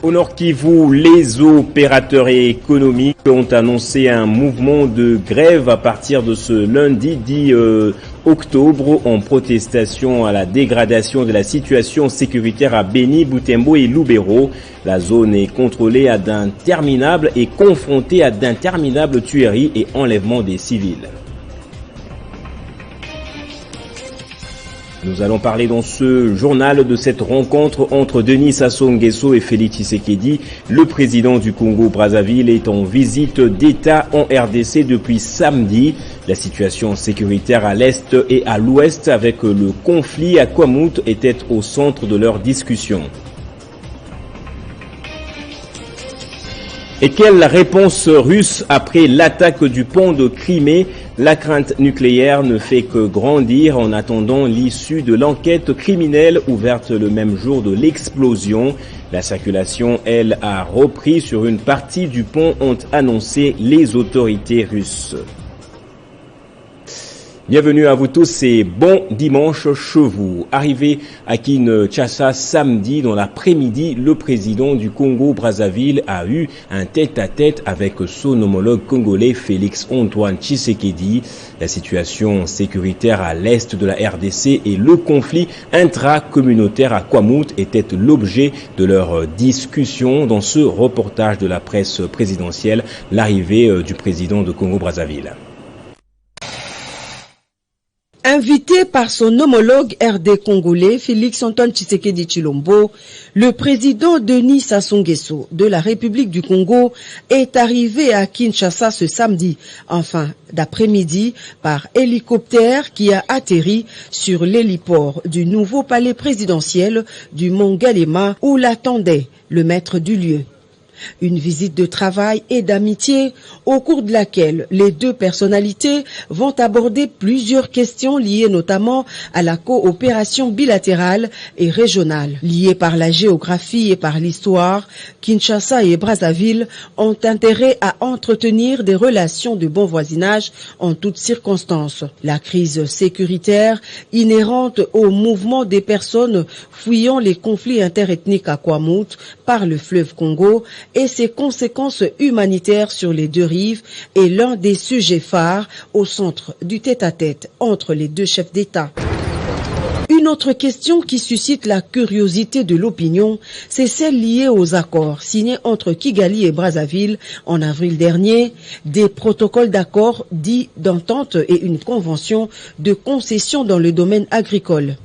Au Nord Kivu, les opérateurs économiques ont annoncé un mouvement de grève à partir de ce lundi 10 octobre en protestation à la dégradation de la situation sécuritaire à Beni, Butembo et Lubero. La zone est contrôlée à d'interminables et confrontée à d'interminables tueries et enlèvements des civils. Nous allons parler dans ce journal de cette rencontre entre Denis Sassou Nguesso et Félix Tshisekedi. Le président du Congo-Brazzaville est en visite d'État en RDC depuis samedi. La situation sécuritaire à l'Est et à l'Ouest avec le conflit à Kwamout était au centre de leur discussion. Et quelle réponse russe après l'attaque du pont de Crimée? La crainte nucléaire ne fait que grandir en attendant l'issue de l'enquête criminelle ouverte le même jour de l'explosion. La circulation, elle, a repris sur une partie du pont, ont annoncé les autorités russes. Bienvenue à vous tous et bon dimanche chez vous. Arrivé à Kinshasa samedi dans l'après-midi, le président du Congo-Brazzaville a eu un tête-à-tête avec son homologue congolais Félix Antoine Tshisekedi. La situation sécuritaire à l'est de la RDC et le conflit intracommunautaire à Kwamout étaient l'objet de leur discussion. Dans ce reportage de la presse présidentielle, l'arrivée du président de Congo-Brazzaville. Invité par son homologue RD congolais Félix Antoine Tshisekedi Tshilombo, le président Denis Sassou Nguesso de la République du Congo est arrivé à Kinshasa ce samedi, en fin d'après-midi, par hélicoptère qui a atterri sur l'héliport du nouveau palais présidentiel du Mont Galema où l'attendait le maître du lieu. Une visite de travail et d'amitié au cours de laquelle les deux personnalités vont aborder plusieurs questions liées notamment à la coopération bilatérale et régionale. Liées par la géographie et par l'histoire, Kinshasa et Brazzaville ont intérêt à entretenir des relations de bon voisinage en toutes circonstances. La crise sécuritaire inhérente au mouvement des personnes fuyant les conflits interethniques à Kwamout par le fleuve Congo et ses conséquences humanitaires sur les deux rives est l'un des sujets phares au centre du tête-à-tête entre les deux chefs d'État. Une autre question qui suscite la curiosité de l'opinion, c'est celle liée aux accords signés entre Kigali et Brazzaville en avril dernier, des protocoles d'accords dits d'entente et une convention de concession dans le domaine agricole.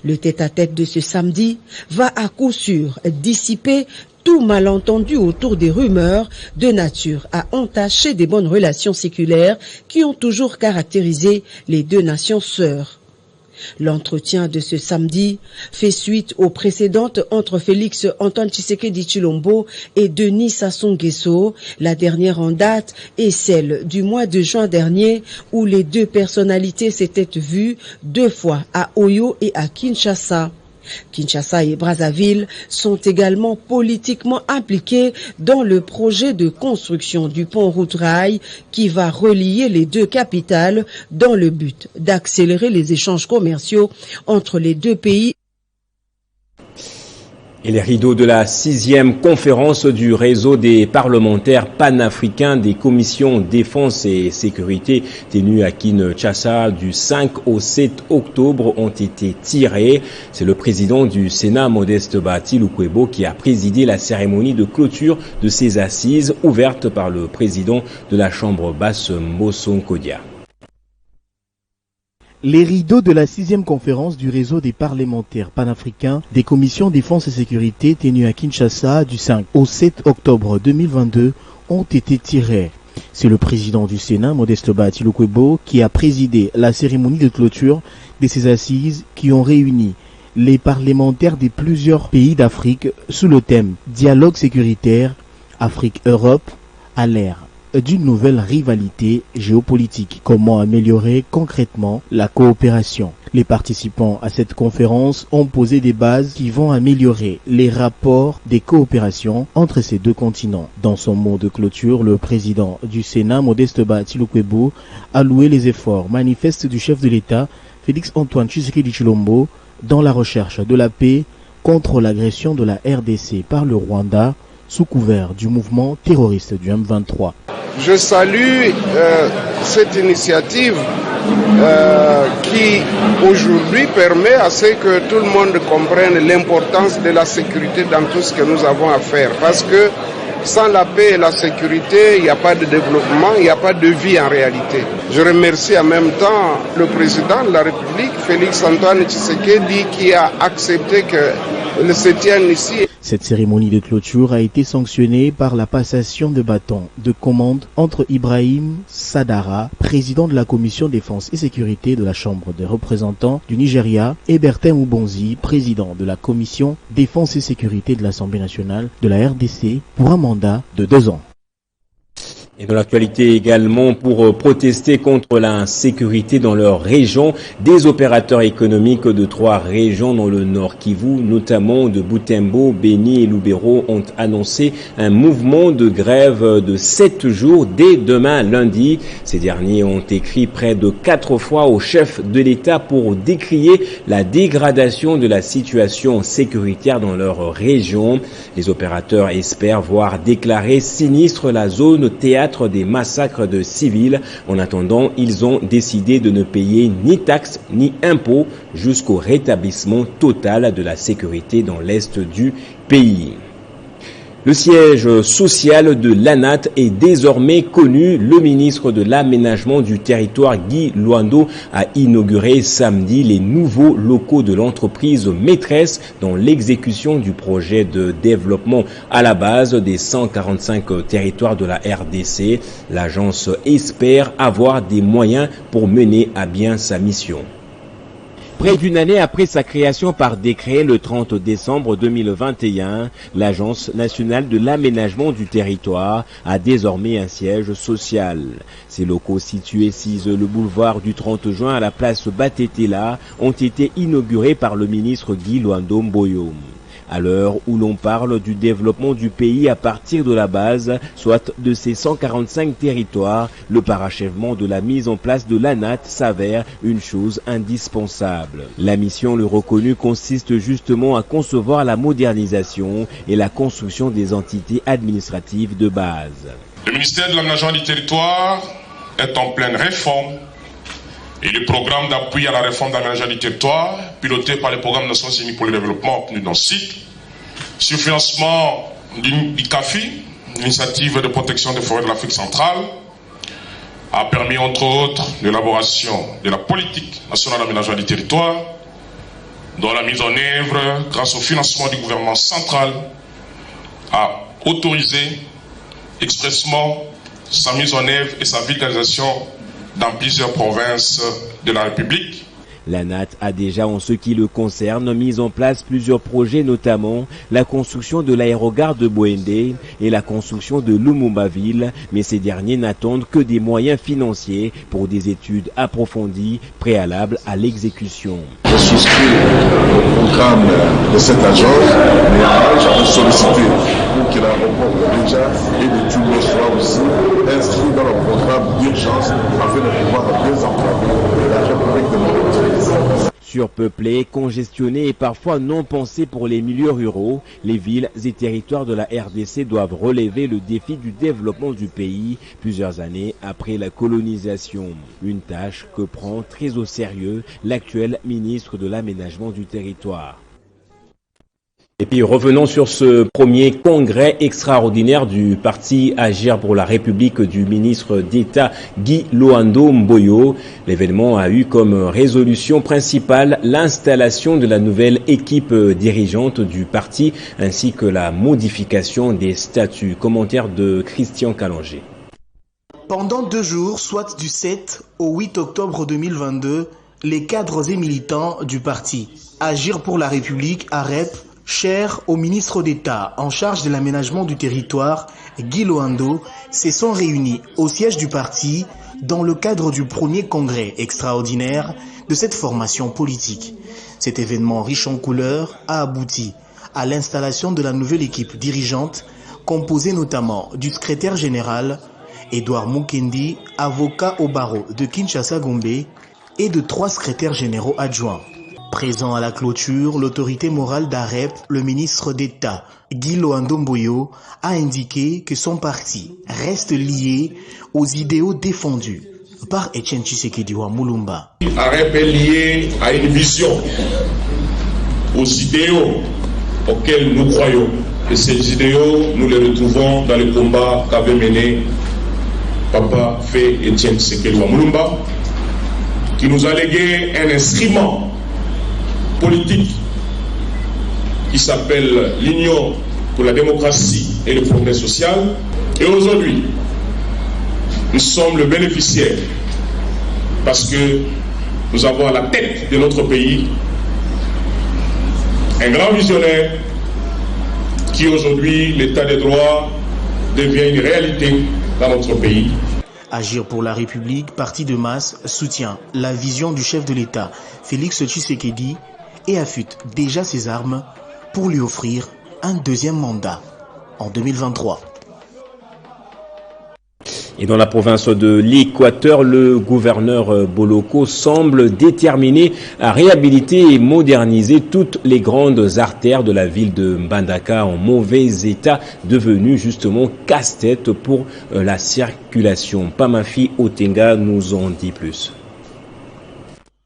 Le tête-à-tête de ce samedi va à coup sûr dissiper tout malentendu autour des rumeurs de nature à entacher des bonnes relations séculaires qui ont toujours caractérisé les deux nations sœurs. L'entretien de ce samedi fait suite aux précédentes entre Félix Antoine Tshisekedi Tshilombo et Denis Sassou Nguesso. La dernière en date est celle du mois de juin dernier où les deux personnalités s'étaient vues 2 fois à Oyo et à Kinshasa. Kinshasa et Brazzaville sont également politiquement impliqués dans le projet de construction du pont route-rail qui va relier les deux capitales dans le but d'accélérer les échanges commerciaux entre les deux pays. Et les rideaux de la 6e conférence du réseau des parlementaires panafricains des commissions défense et sécurité tenue à Kinshasa du 5 au 7 octobre ont été tirés. C'est le président du Sénat, Modeste Bahati Lukwebo, qui a présidé la cérémonie de clôture de ces assises ouvertes par le président de la Chambre basse, Mbosso Kodia. Les rideaux de la 6e conférence du réseau des parlementaires panafricains des commissions défense et sécurité tenue à Kinshasa du 5 au 7 octobre 2022 ont été tirés. C'est le président du Sénat, Modeste Bahati Lukwebo, qui a présidé la cérémonie de clôture de ces assises qui ont réuni les parlementaires de plusieurs pays d'Afrique sous le thème « Dialogue sécuritaire Afrique-Europe à l'ère d'une nouvelle rivalité géopolitique. Comment améliorer concrètement la coopération? Les participants à cette conférence ont posé des bases qui vont améliorer les rapports des coopérations entre ces deux continents. Dans son mot de clôture, le président du Sénat, Modeste Ba Tshilokwebu, a loué les efforts manifestes du chef de l'État, Félix Antoine Tshisekedi Tshilombo, dans la recherche de la paix contre l'agression de la RDC par le Rwanda sous couvert du mouvement terroriste du M23. Je salue cette initiative qui aujourd'hui permet à ce que tout le monde comprenne l'importance de la sécurité dans tout ce que nous avons à faire. Parce que sans la paix et la sécurité, il n'y a pas de développement, il n'y a pas de vie en réalité. Je remercie en même temps le président de la République, Félix Antoine Tshisekedi, qui a accepté que se tienne ici. Cette cérémonie de clôture a été sanctionnée par la passation de bâtons de commande entre Ibrahim Sadara, président de la commission défense et sécurité de la Chambre des représentants du Nigeria, et Bertin Moubonzi, président de la commission défense et sécurité de l'Assemblée nationale de la RDC, pour un mandat de 2 ans. Et dans l'actualité également, pour protester contre l'insécurité dans leur région, des opérateurs économiques de 3 régions dans le Nord Kivu, notamment de Butembo, Beni et Lubero, ont annoncé un mouvement de grève de 7 jours dès demain lundi. Ces derniers ont écrit près de 4 fois au chef de l'État pour décrier la dégradation de la situation sécuritaire dans leur région. Les opérateurs espèrent voir déclarer sinistre la zone théâtre des massacres de civils. En attendant, ils ont décidé de ne payer ni taxes ni impôts jusqu'au rétablissement total de la sécurité dans l'est du pays. Le siège social de l'ANAT est désormais connu. Le ministre de l'Aménagement du territoire, Guy Luando, a inauguré samedi les nouveaux locaux de l'entreprise maîtresse dans l'exécution du projet de développement à la base des 145 territoires de la RDC. L'agence espère avoir des moyens pour mener à bien sa mission. Près d'une année après sa création par décret le 30 décembre 2021, l'Agence nationale de l'aménagement du territoire a désormais un siège social. Ces locaux situés 6 le boulevard du 30 juin à la place Batetela ont été inaugurés par le ministre Guy Luando Mboyo. À l'heure où l'on parle du développement du pays à partir de la base, soit de ces 145 territoires, le parachèvement de la mise en place de l'ANAT s'avère une chose indispensable. La mission, le reconnu, consiste justement à concevoir la modernisation et la construction des entités administratives de base. Le ministère de l'Aménagement du territoire est en pleine réforme. Et le programme d'appui à la réforme d'aménagement du territoire, piloté par le programme des Nations Unies pour le développement obtenu dans le cycle, sur financement du CAFI, l'initiative de protection des forêts de l'Afrique centrale, a permis entre autres l'élaboration de la politique nationale d'aménagement du territoire, dont la mise en œuvre, grâce au financement du gouvernement central, a autorisé expressément sa mise en œuvre et sa vulgarisation dans plusieurs provinces de la République. L'ANAT a déjà, en ce qui le concerne, mis en place plusieurs projets, notamment la construction de l'aérogare de Boende et la construction de Lumumba-Ville, mais ces derniers n'attendent que des moyens financiers pour des études approfondies préalables à l'exécution. Je souscris au programme de cette agence, mais je veux solliciter pour que l'aéroport déjà et de Tunis soit aussi inscrit dans le programme d'urgence afin de pouvoir bien employer l'argent public de notre pays. Surpeuplés, congestionnés et parfois non pensés pour les milieux ruraux, les villes et territoires de la RDC doivent relever le défi du développement du pays plusieurs années après la colonisation. Une tâche que prend très au sérieux l'actuel ministre de l'Aménagement du territoire. Et puis revenons sur ce premier congrès extraordinaire du parti Agir pour la République du ministre d'État Guy Luando Mboyo. L'événement a eu comme résolution principale l'installation de la nouvelle équipe dirigeante du parti ainsi que la modification des statuts. Commentaire de Christian Calanger. Pendant 2 jours, soit du 7 au 8 octobre 2022, les cadres et militants du parti Agir pour la République, AREP, chers au ministre d'État en charge de l'aménagement du territoire, Guy Loando, se sont réunis au siège du parti dans le cadre du premier congrès extraordinaire de cette formation politique. Cet événement riche en couleurs a abouti à l'installation de la nouvelle équipe dirigeante, composée notamment du secrétaire général Edouard Mukendi, avocat au barreau de Kinshasa-Gombe, et de 3 secrétaires généraux adjoints. Présent à la clôture, l'autorité morale d'AREP, le ministre d'État Guy Loando Mboyo, a indiqué que son parti reste lié aux idéaux défendus par Etienne Tshisekedi Mulumba. AREP est lié à une vision, aux idéaux auxquels nous croyons. Et ces idéaux, nous les retrouvons dans le combat qu'avait mené Papa Fé Etienne Tshisekedi Mulumba, qui nous a légué un instrument politique qui s'appelle l'Union pour la démocratie et le progrès social. Et aujourd'hui, nous sommes le bénéficiaire parce que nous avons à la tête de notre pays un grand visionnaire qui aujourd'hui, l'état des droits devient une réalité dans notre pays. Agir pour la République, parti de masse, soutient la vision du chef de l'État, Félix Tshisekedi, et affûte déjà ses armes pour lui offrir un deuxième mandat en 2023. Et dans la province de l'Équateur, le gouverneur Boloko semble déterminé à réhabiliter et moderniser toutes les grandes artères de la ville de Mbandaka en mauvais état, devenues justement casse-tête pour la circulation. Pamafi Otenga nous en dit plus.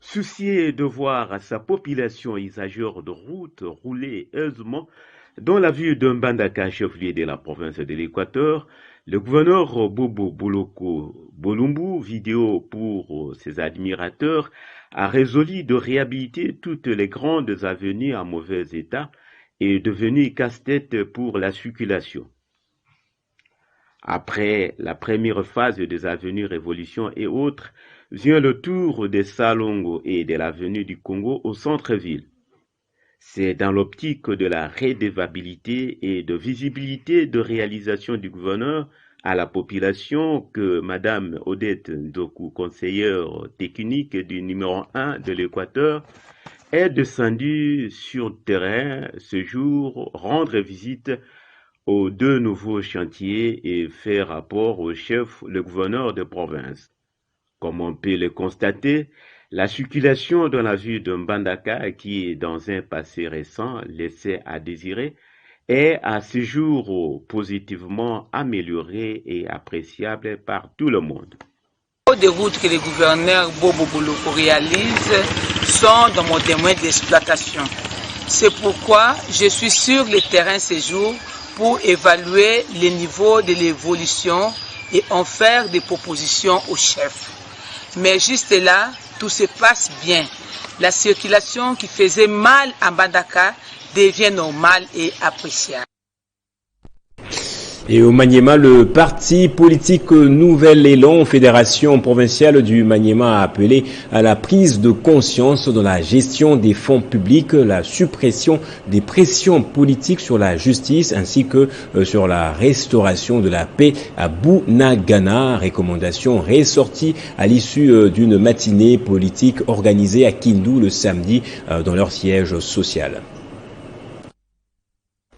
Soucié de voir sa population usagère de routes rouler aisément dans la ville de Mbandaka, chef-lieu de la province de l'Équateur, le gouverneur Bobo Boloko Bolumbu, vidéo pour ses admirateurs, a résolu de réhabiliter toutes les grandes avenues en mauvais état et devenues casse-tête pour la circulation. Après la première phase des avenues Révolution et autres, vient le tour des Salongo et de l'avenue du Congo au centre-ville. C'est dans l'optique de la redevabilité et de visibilité de réalisation du gouverneur à la population que Madame Odette Ndoku, conseillère technique du numéro 1 de l'Équateur, est descendue sur le terrain ce jour rendre visite aux 2 nouveaux chantiers et faire rapport au chef, le gouverneur de province. Comme on peut le constater, la circulation dans la ville de Mbandaka, qui est dans un passé récent laissé à désirer, est à ce jour positivement améliorée et appréciable par tout le monde. Les routes que le gouverneur Bobo Boloko réalise sont dans mon témoin d'exploitation. C'est pourquoi je suis sur le terrain ce jour pour évaluer le niveau de l'évolution et en faire des propositions au chef. Mais juste là, tout se passe bien. La circulation qui faisait mal à Mbandaka devient normale et appréciable. Et au Maniema, le parti politique Nouvel Élan, fédération provinciale du Maniema, a appelé à la prise de conscience dans la gestion des fonds publics, la suppression des pressions politiques sur la justice ainsi que sur la restauration de la paix à Bunagana. Recommandation ressortie à l'issue d'une matinée politique organisée à Kindu le samedi dans leur siège social.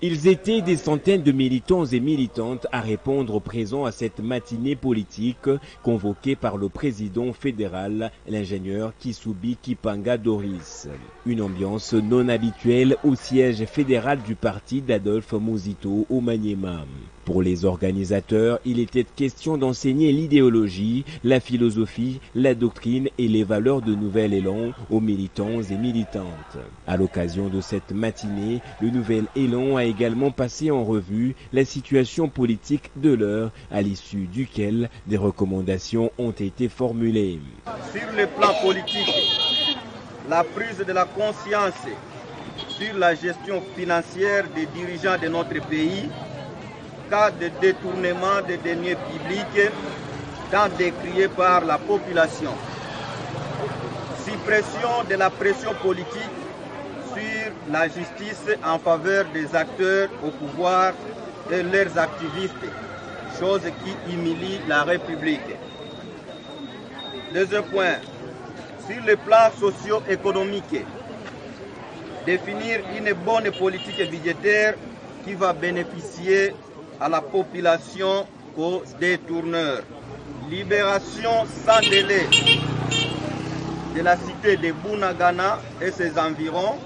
Ils étaient des centaines de militants et militantes à répondre présents à cette matinée politique convoquée par le président fédéral, l'ingénieur Kisubi Kipanga Doris. Une ambiance non habituelle au siège fédéral du parti d'Adolphe Muzito au Maniema. Pour les organisateurs, il était question d'enseigner l'idéologie, la philosophie, la doctrine et les valeurs de Nouvel Élan aux militants et militantes. À l'occasion de cette matinée, le Nouvel Élan a également passé en revue la situation politique de l'heure, à l'issue duquel des recommandations ont été formulées. Sur le plan politique, la prise de la conscience sur la gestion financière des dirigeants de notre pays, cas de détournement des deniers publics, tant décrié par la population. Suppression de la pression politique sur la justice en faveur des acteurs au pouvoir et leurs activistes, chose qui humilie la République. Deuxième point, sur le plan socio-économique, définir une bonne politique budgétaire qui va bénéficier à la population aux détourneurs. Libération sans délai de la cité de Bunagana et ses environs.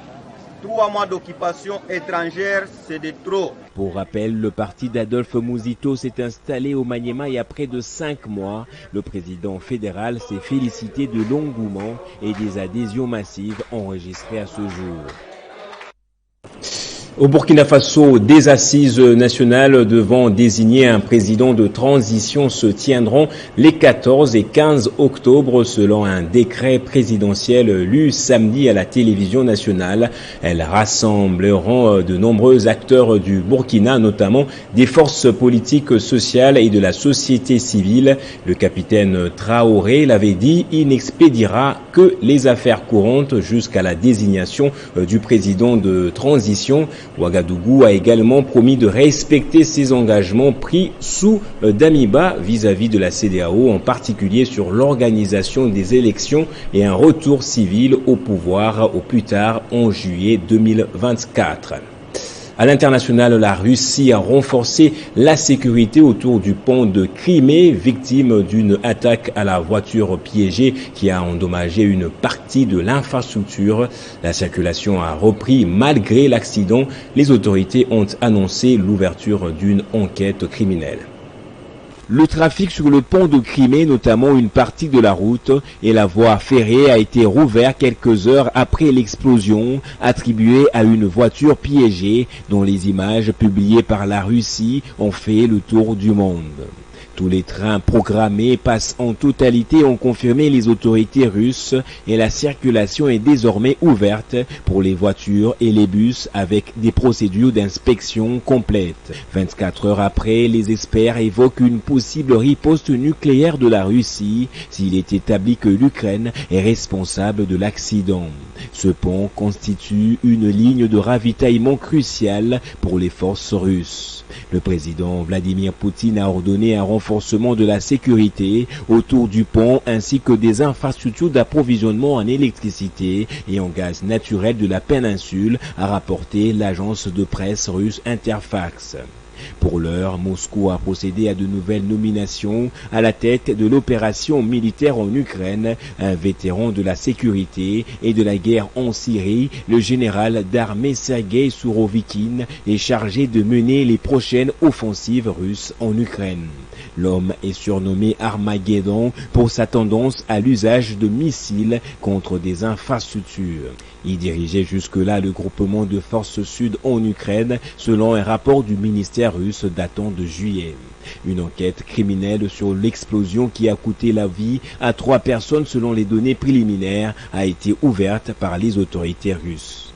3 mois d'occupation étrangère, c'est de trop. Pour rappel, le parti d'Adolphe Mouzito s'est installé au Maniema il y a près de 5 mois. Le président fédéral s'est félicité de l'engouement et des adhésions massives enregistrées à ce jour. Au Burkina Faso, des assises nationales devant désigner un président de transition se tiendront les 14 et 15 octobre selon un décret présidentiel lu samedi à la télévision nationale. Elles rassembleront de nombreux acteurs du Burkina, notamment des forces politiques, sociales et de la société civile. Le capitaine Traoré l'avait dit, il n'expédiera que les affaires courantes jusqu'à la désignation du président de transition. Ouagadougou a également promis de respecter ses engagements pris sous Damiba vis-à-vis de la CEDEAO, en particulier sur l'organisation des élections et un retour civil au pouvoir au plus tard en juillet 2024. À l'international, la Russie a renforcé la sécurité autour du pont de Crimée, victime d'une attaque à la voiture piégée qui a endommagé une partie de l'infrastructure. La circulation a repris malgré l'accident. Les autorités ont annoncé l'ouverture d'une enquête criminelle. Le trafic sur le pont de Crimée, notamment une partie de la route et la voie ferrée, a été rouvert quelques heures après l'explosion attribuée à une voiture piégée dont les images publiées par la Russie ont fait le tour du monde. Tous les trains programmés passent en totalité, ont confirmé les autorités russes, et la circulation est désormais ouverte pour les voitures et les bus avec des procédures d'inspection complètes. 24 heures après, les experts évoquent une possible riposte nucléaire de la Russie s'il est établi que l'Ukraine est responsable de l'accident. Ce pont constitue une ligne de ravitaillement cruciale pour les forces russes. Le président Vladimir Poutine a ordonné un renforcement de la sécurité autour du pont ainsi que des infrastructures d'approvisionnement en électricité et en gaz naturel de la péninsule, a rapporté l'agence de presse russe Interfax. Pour l'heure, Moscou a procédé à de nouvelles nominations à la tête de l'opération militaire en Ukraine. Un vétéran de la sécurité et de la guerre en Syrie, le général d'armée Sergei Sourovikine, est chargé de mener les prochaines offensives russes en Ukraine. L'homme est surnommé Armageddon pour sa tendance à l'usage de missiles contre des infrastructures. Il dirigeait jusque-là le groupement de forces sud en Ukraine, selon un rapport du ministère russe datant de juillet. Une enquête criminelle sur l'explosion qui a coûté la vie à 3 personnes selon les données préliminaires a été ouverte par les autorités russes.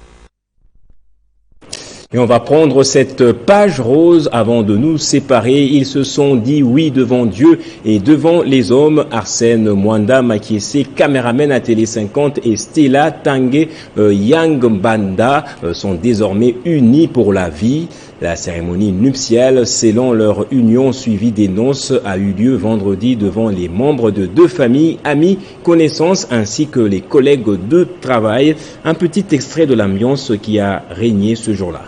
Et on va prendre cette page rose avant de nous séparer. Ils se sont dit oui devant Dieu et devant les hommes. Arsène Mwanda Makiese, caméraman à Télé 50, et Stella Tangué Yangbanda sont désormais unis pour la vie. La cérémonie nuptiale scellant leur union suivie des noces a eu lieu vendredi devant les membres de 2 familles, amis, connaissances ainsi que les collègues de travail. Un petit extrait de l'ambiance qui a régné ce jour-là.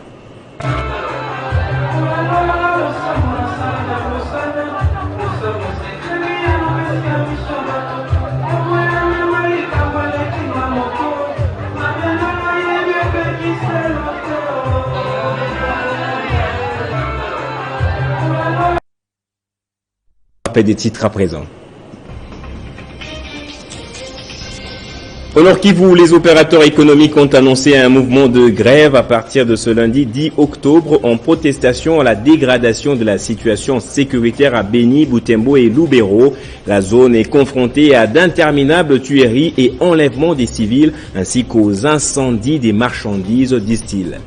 Des titres à présent. Au Nord Kivu, les opérateurs économiques ont annoncé un mouvement de grève à partir de ce lundi 10 octobre en protestation à la dégradation de la situation sécuritaire à Beni, Butembo et Lubero. La zone est confrontée à d'interminables tueries et enlèvements des civils ainsi qu'aux incendies des marchandises, disent-ils.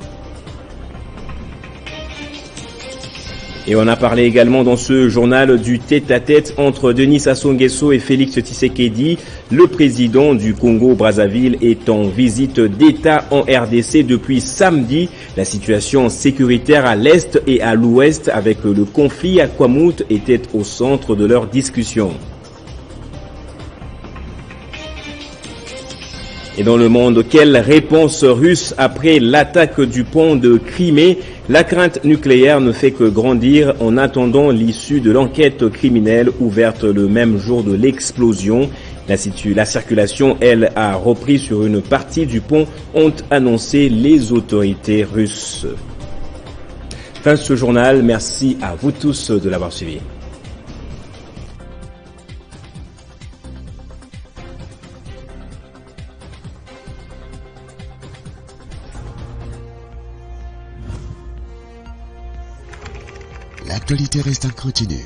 Et on a parlé également dans ce journal du tête-à-tête entre Denis Sassou Nguesso et Félix Tshisekedi. Le président du Congo-Brazzaville est en visite d'État en RDC depuis samedi. La situation sécuritaire à l'Est et à l'Ouest avec le conflit à Kwamout était au centre de leur discussion. Et dans le monde, quelle réponse russe après l'attaque du pont de Crimée? La crainte nucléaire ne fait que grandir en attendant l'issue de l'enquête criminelle ouverte le même jour de l'explosion. La circulation, elle, a repris sur une partie du pont, ont annoncé les autorités russes. Fin de ce journal, merci à vous tous de l'avoir suivi. L'actualité reste incontinue.